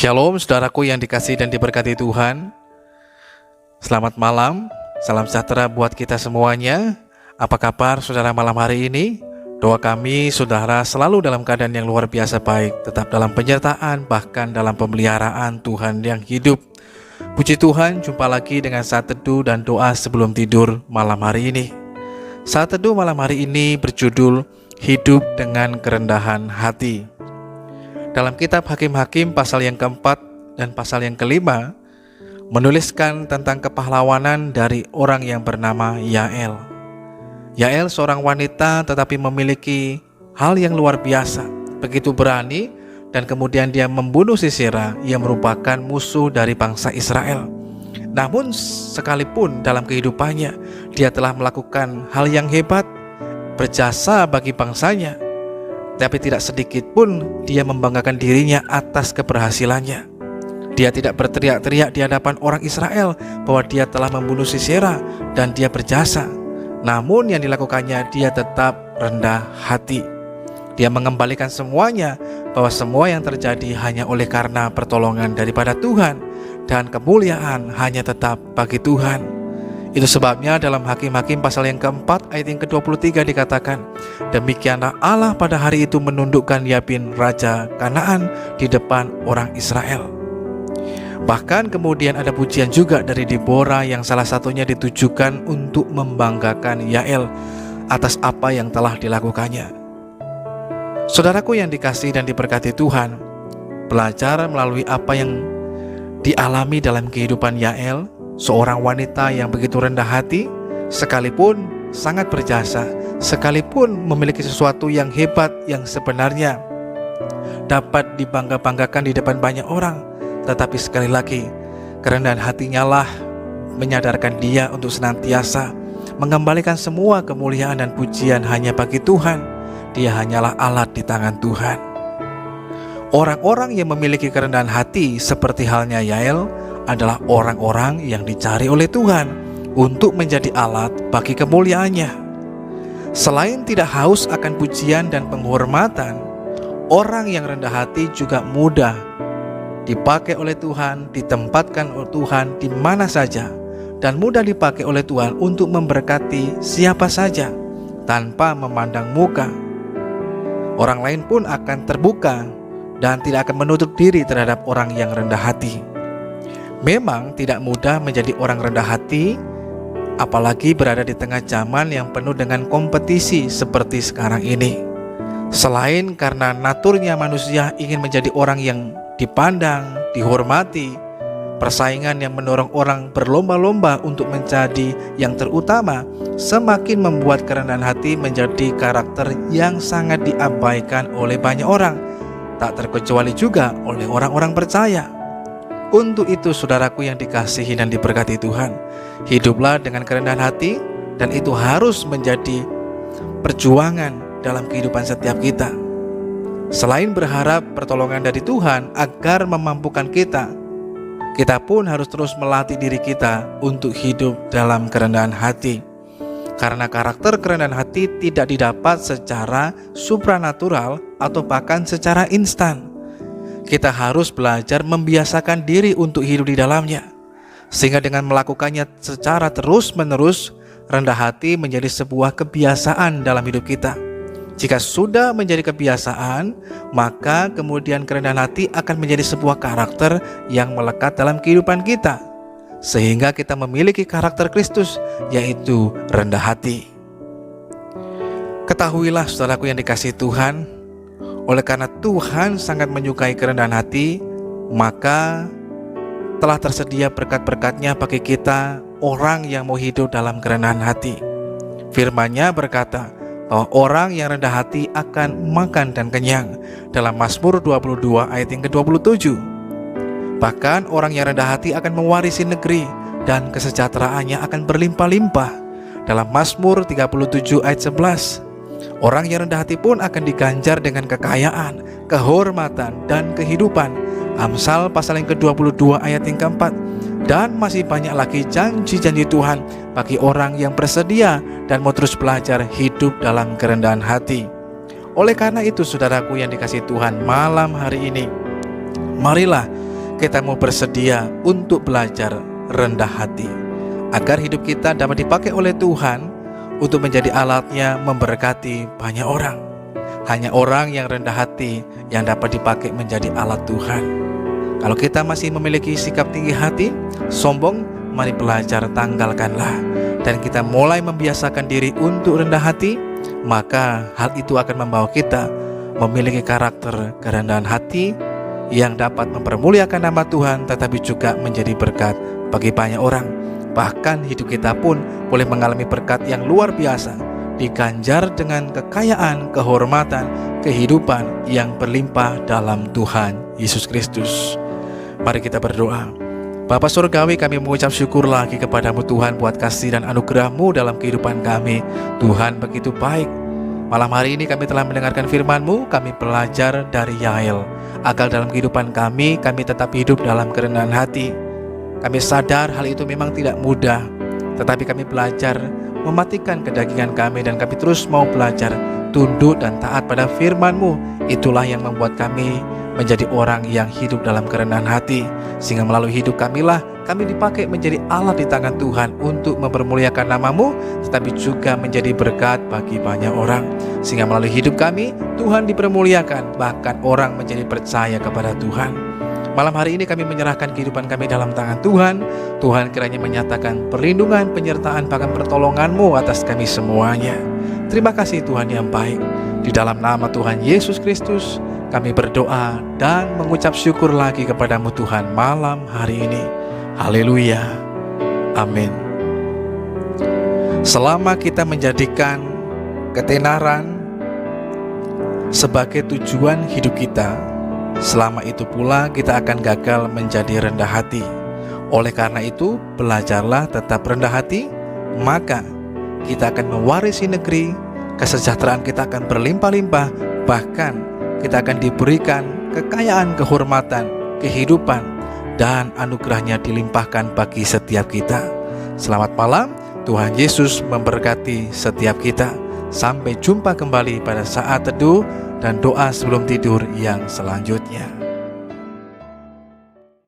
Shalom saudaraku yang dikasihi dan diberkati Tuhan. Selamat malam, salam sejahtera buat kita semuanya. Apa kabar saudara malam hari ini? Doa kami saudara selalu dalam keadaan yang luar biasa baik, tetap dalam penyertaan bahkan dalam pemeliharaan Tuhan yang hidup. Puji Tuhan, jumpa lagi dengan saat teduh dan doa sebelum tidur malam hari ini. Saat teduh malam hari ini berjudul Hidup dengan Kerendahan Hati. Dalam kitab Hakim-Hakim pasal yang keempat dan pasal yang kelima menuliskan tentang kepahlawanan dari orang yang bernama Yael. Yael seorang wanita tetapi memiliki hal yang luar biasa, begitu berani, dan kemudian dia membunuh Sisera yang merupakan musuh dari bangsa Israel. Namun sekalipun dalam kehidupannya dia telah melakukan hal yang hebat, berjasa bagi bangsanya, tapi tidak sedikit pun dia membanggakan dirinya atas keberhasilannya. Dia tidak berteriak-teriak di hadapan orang Israel bahwa dia telah membunuh Sisera dan dia berjasa. Namun yang dilakukannya, dia tetap rendah hati. Dia mengembalikan semuanya, bahwa semua yang terjadi hanya oleh karena pertolongan daripada Tuhan, dan kemuliaan hanya tetap bagi Tuhan. Itu sebabnya dalam Hakim-Hakim pasal yang keempat ayat yang ke-23 dikatakan, demikianlah Allah pada hari itu menundukkan Yabin raja Kanaan di depan orang Israel. Bahkan kemudian ada pujian juga dari Deborah yang salah satunya ditujukan untuk membanggakan Yael atas apa yang telah dilakukannya. Saudaraku yang dikasihi dan diberkati Tuhan, belajar melalui apa yang dialami dalam kehidupan Yael, seorang wanita yang begitu rendah hati, sekalipun sangat berjasa, sekalipun memiliki sesuatu yang hebat yang sebenarnya dapat dibangga-banggakan di depan banyak orang, tetapi sekali lagi kerendahan hatinya lah menyadarkan dia untuk senantiasa mengembalikan semua kemuliaan dan pujian hanya bagi Tuhan. Dia hanyalah alat di tangan Tuhan. Orang-orang yang memiliki kerendahan hati seperti halnya Yael adalah orang-orang yang dicari oleh Tuhan untuk menjadi alat bagi kemuliaannya. Selain tidak haus akan pujian dan penghormatan, orang yang rendah hati juga mudah dipakai oleh Tuhan, ditempatkan oleh Tuhan di mana saja, dan mudah dipakai oleh Tuhan untuk memberkati siapa saja tanpa memandang muka. Orang lain pun akan terbuka dan tidak akan menutup diri terhadap orang yang rendah hati. Memang tidak mudah menjadi orang rendah hati, apalagi berada di tengah zaman yang penuh dengan kompetisi seperti sekarang ini. Selain karena naturnya manusia ingin menjadi orang yang dipandang, dihormati, persaingan yang mendorong orang berlomba-lomba untuk menjadi yang terutama, semakin membuat kerendahan hati menjadi karakter yang sangat diabaikan oleh banyak orang, tak terkecuali juga oleh orang-orang percaya. Untuk itu saudaraku yang dikasihi dan diberkati Tuhan, hiduplah dengan kerendahan hati, dan itu harus menjadi perjuangan dalam kehidupan setiap kita. Selain berharap pertolongan dari Tuhan agar memampukan kita, kita pun harus terus melatih diri kita untuk hidup dalam kerendahan hati. Karena karakter kerendahan hati tidak didapat secara supranatural atau bahkan secara instan. Kita harus belajar membiasakan diri untuk hidup di dalamnya, sehingga dengan melakukannya secara terus-menerus, rendah hati menjadi sebuah kebiasaan dalam hidup kita. Jika sudah menjadi kebiasaan, maka kemudian kerendahan hati akan menjadi sebuah karakter yang melekat dalam kehidupan kita, sehingga kita memiliki karakter Kristus, yaitu rendah hati. Ketahuilah saudaraku yang dikasihi Tuhan, oleh karena Tuhan sangat menyukai kerendahan hati, maka telah tersedia berkat-berkat-Nya bagi kita, orang yang mau hidup dalam kerendahan hati. Firman-Nya berkata bahwa orang yang rendah hati akan makan dan kenyang, dalam Mazmur 22 ayat yang ke-27. Bahkan orang yang rendah hati akan mewarisi negeri, dan kesejahteraannya akan berlimpah-limpah, dalam Mazmur 37 ayat 11. Orang yang rendah hati pun akan diganjar dengan kekayaan, kehormatan, dan kehidupan. Amsal pasal yang ke-22 ayat yang ke-4. Dan masih banyak lagi janji-janji Tuhan bagi orang yang bersedia dan mau terus belajar hidup dalam kerendahan hati. Oleh karena itu saudaraku yang dikasihi Tuhan, malam hari ini marilah kita mau bersedia untuk belajar rendah hati, agar hidup kita dapat dipakai oleh Tuhan untuk menjadi alatnya memberkati banyak orang. Hanya orang yang rendah hati yang dapat dipakai menjadi alat Tuhan. Kalau kita masih memiliki sikap tinggi hati, sombong, mari belajar tanggalkanlah. Dan kita mulai membiasakan diri untuk rendah hati, maka hal itu akan membawa kita memiliki karakter kerendahan hati yang dapat mempermuliakan nama Tuhan, tetapi juga menjadi berkat bagi banyak orang. Bahkan hidup kita pun boleh mengalami berkat yang luar biasa, diganjar dengan kekayaan, kehormatan, kehidupan yang berlimpah dalam Tuhan Yesus Kristus. Mari kita berdoa. Bapa Surgawi, kami mengucap syukur lagi kepadamu Tuhan buat kasih dan anugerah-Mu dalam kehidupan kami. Tuhan begitu baik. Malam hari ini kami telah mendengarkan firman-Mu, kami belajar dari Yael, agar dalam kehidupan kami tetap hidup dalam kerendahan hati. Kami sadar hal itu memang tidak mudah, tetapi kami belajar mematikan kedagingan kami, dan kami terus mau belajar tunduk dan taat pada firman-Mu. Itulah yang membuat kami menjadi orang yang hidup dalam kerendahan hati, sehingga melalui hidup kamilah kami dipakai menjadi alat di tangan Tuhan untuk mempermuliakan nama-Mu, tetapi juga menjadi berkat bagi banyak orang, sehingga melalui hidup kami Tuhan dipermuliakan, bahkan orang menjadi percaya kepada Tuhan. Malam hari ini kami menyerahkan kehidupan kami dalam tangan Tuhan. Tuhan kiranya menyatakan perlindungan, penyertaan, bahkan pertolongan-Mu atas kami semuanya. Terima kasih Tuhan yang baik. Di dalam nama Tuhan Yesus Kristus kami berdoa dan mengucap syukur lagi kepadamu Tuhan malam hari ini. Haleluya. Amin. Selama kita menjadikan ketenaran sebagai tujuan hidup kita, selama itu pula kita akan gagal menjadi rendah hati. Oleh karena itu, belajarlah tetap rendah hati, maka kita akan mewarisi negeri, kesejahteraan kita akan berlimpah-limpah, bahkan kita akan diberikan kekayaan, kehormatan, kehidupan, dan anugerahnya dilimpahkan bagi setiap kita. Selamat malam, Tuhan Yesus memberkati setiap kita. Sampai jumpa kembali pada saat teduh dan doa sebelum tidur yang selanjutnya.